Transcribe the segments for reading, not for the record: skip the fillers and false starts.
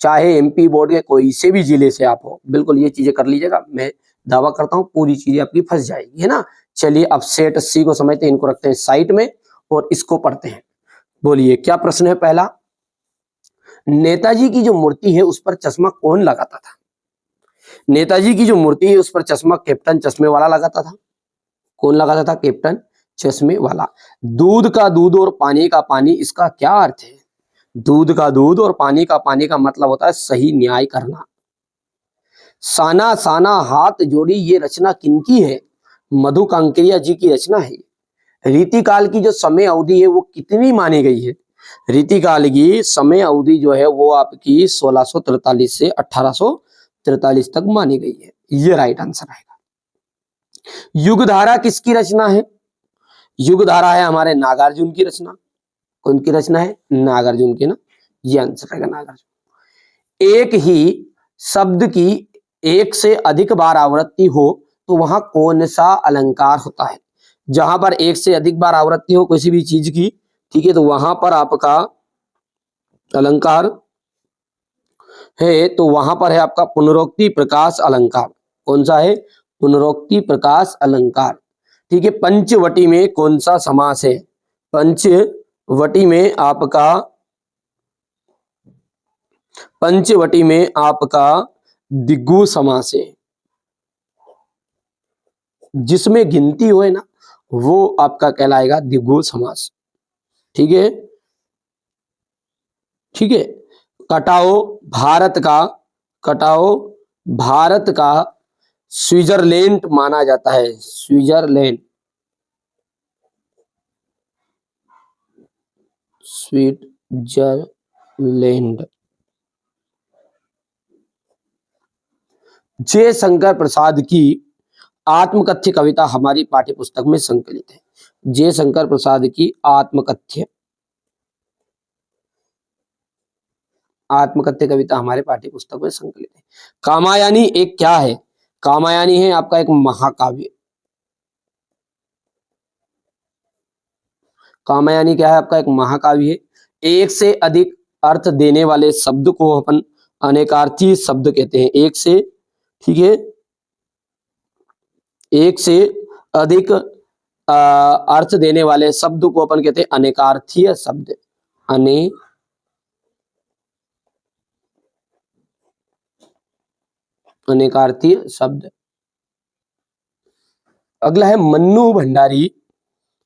चाहे MP board के कोई से भी जिले से आप हो, बिल्कुल ये चीजें कर लीजिएगा। मैं दावा करता हूँ पूरी चीजें आपकी फंस जाएगी, है ना। चलिए अब सेट सी को समझते हैं, इनको रखते हैं साइड में और इसको पढ़ते हैं। बोलिए क्या प्रश्न है पहला। नेताजी की जो मूर्ति है उस पर चश्मा कौन लगाता था। नेताजी की जो मूर्ति है उस पर चश्मा कैप्टन चश्मे वाला लगाता था। कौन लगाता था, कैप्टन चश्मे वाला। दूध का दूध और पानी का पानी, इसका क्या अर्थ है। दूध का दूध और पानी का मतलब होता है सही न्याय करना। साना साना हाथ जोड़ी, ये रचना किनकी है। मधु कांकरिया जी की रचना है। रीतिकाल की जो समय अवधि है वो कितनी मानी गई है। रीतिकाल की समय अवधि जो है वो आपकी 1643 से 1843 तक मानी गई है। ये राइट आंसर आएगा। युगधारा किसकी रचना है। युगधारा है हमारे नागार्जुन की रचना। कौन की रचना है, नागार्जुन की ना, ये आंसर रहेगा नागार्जुन। एक ही शब्द की एक से अधिक बार आवृत्ति हो तो वहां कौन सा अलंकार होता है। जहां पर एक से अधिक बार आवृत्ति हो किसी भी चीज की, ठीक है, तो वहां पर आपका अलंकार है, तो वहां पर है आपका पुनरोक्ति प्रकाश अलंकार। कौन सा है, पुनरोक्ति प्रकाश अलंकार। ठीक है। पंचवटी में कौन सा समास है। पंचवटी में आपका, पंचवटी में आपका दिग्गु समास है। जिसमें गिनती होए ना वो आपका कहलाएगा दिग्गु समास। ठीक है, ठीक है। कटाओ भारत का, कटाओ भारत का स्विट्जरलैंड माना जाता है। Switzerland, Switzerland. जयशंकर प्रसाद की आत्मकथ्य कविता हमारी पाठ्य पुस्तक में संकलित है। जयशंकर प्रसाद की आत्मकथ्य कविता हमारे पाठ्य पुस्तक में संकलित है। कामायनी एक क्या है। कामायनी है आपका एक महाकाव्य। कामायनी क्या है, आपका एक महाकाव्य है। एक से अधिक अर्थ देने वाले शब्द को अपन अनेकार्थी शब्द कहते हैं। एक से, ठीक है, एक से अधिक अर्थ देने वाले शब्द को अपन कहते हैं अनेकार्थीय शब्द। अनेकार्थीय शब्द। अगला है मन्नू भंडारी।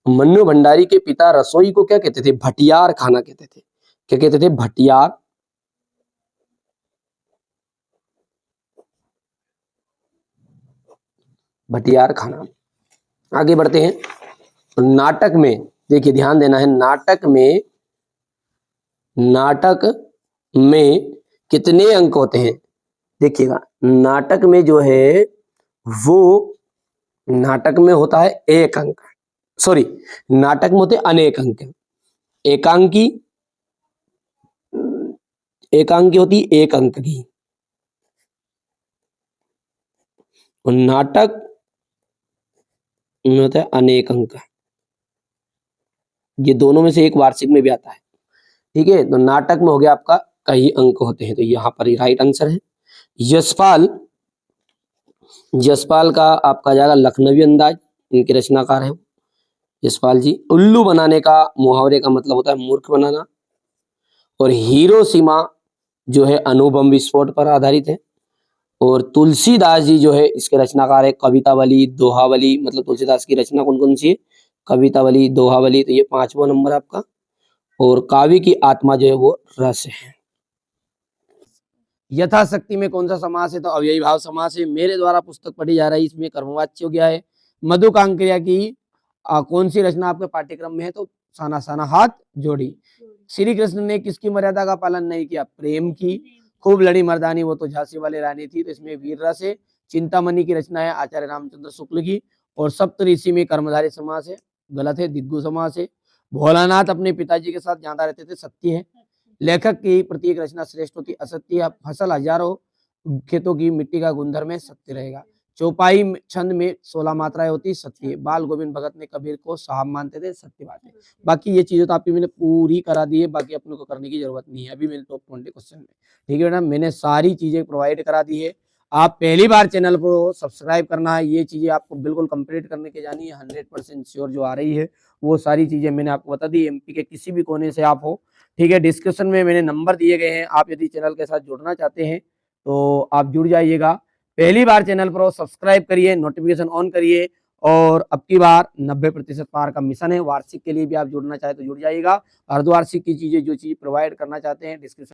मन्नू भंडारी के पिता रसोई को क्या कहते थे, भटियार खाना कहते थे। क्या कहते थे, भटियार। भटियार खाना। आगे बढ़ते हैं। नाटक में देखिए ध्यान देना है, नाटक में कितने अंक होते हैं। देखिएगा नाटक में जो है वो, नाटक में होता है एक अंक, सॉरी नाटक में होते अनेक अंक। एकांकी, एकांकी होती एक अंक की, और नाटक में होता है अनेक अंक। ये दोनों में से एक वार्षिक में भी आता है। ठीक है, तो नाटक में हो गया आपका कई अंक होते हैं, तो यहाँ पर ही राइट आंसर है। यशपाल, यशपाल का आपका जाएगा लखनवी अंदाज, इनके रचनाकार है यशपाल जी। उल्लू बनाने का मुहावरे का मतलब होता है मूर्ख बनाना। और हिरोशिमा जो है अणुबम विस्फोट पर आधारित है। और तुलसीदास जी जो है इसके रचनाकार है कवितावली, दोहावली। मतलब तुलसीदास की रचना कौन कौन सी है, कवितावली, दोहावली, तो ये 5वां नंबर आपका। और काव्य की आत्मा जो है वो रस है। यथाशक्ति में कौन सा समास है, तो अव्ययी भाव समास है। मेरे द्वारा पुस्तक पढ़ी जा रही है, इसमें कर्मवाच्य हो गया है। मधु कांकरिया की कौन सी रचना आपके पाठ्यक्रम में है, तो साना साना हाथ जोड़ी। श्री कृष्ण ने किसकी मर्यादा का पालन नहीं किया, प्रेम की। खूब लड़ी मर्दानी वो तो झांसी वाली रानी थी, तो इसमें वीर रस है। चिंतामणि की रचना है आचार्य रामचंद्र शुक्ल की। और सप्तऋषि में कर्मधारी समास है, गलत है, दिग्गु समास है। भोलानाथ अपने पिताजी के साथ ज्यादा रहते थे, सत्य है। लेखक की प्रत्येक रचना श्रेष्ठ होती, असत्य है। फसल हजारों खेतों की मिट्टी का गुणधर्म है, सत्य रहेगा। चौपाई छंद में 16 मात्राएं होती, सत्य। बाल गोविंद भगत ने कबीर को साहब मानते थे, सत्य बात है। बाकी ये चीजें तो आपकी मैंने पूरी करा दी है, बाकी अपने को करने की जरूरत नहीं है अभी मेरे टॉप 20 क्वेश्चन में। ठीक है मैडम, मैंने सारी चीजें प्रोवाइड करा दी है। आप पहली बार चैनल को सब्सक्राइब करना है, ये चीजें आपको बिल्कुल कंप्लीट करने के जानी है। 100% श्योर जो आ रही है वो सारी चीजें मैंने आपको बता दी। एमपी के किसी भी कोने से आप हो, ठीक है, डिस्क्रिप्शन में मैंने नंबर दिए गए हैं। आप यदि चैनल के साथ जुड़ना चाहते हैं तो आप जुड़ जाइएगा। पहली बार चैनल पर सब्सक्राइब करिए, नोटिफिकेशन ऑन करिए। और अब की बार 90% पार का मिशन है। वार्षिक के लिए भी आप जुड़ना चाहे तो जुड़ जाइएगा। अर्धवार्षिक की चीजें जो चीज प्रोवाइड करना चाहते हैं डिस्क्रिप्शन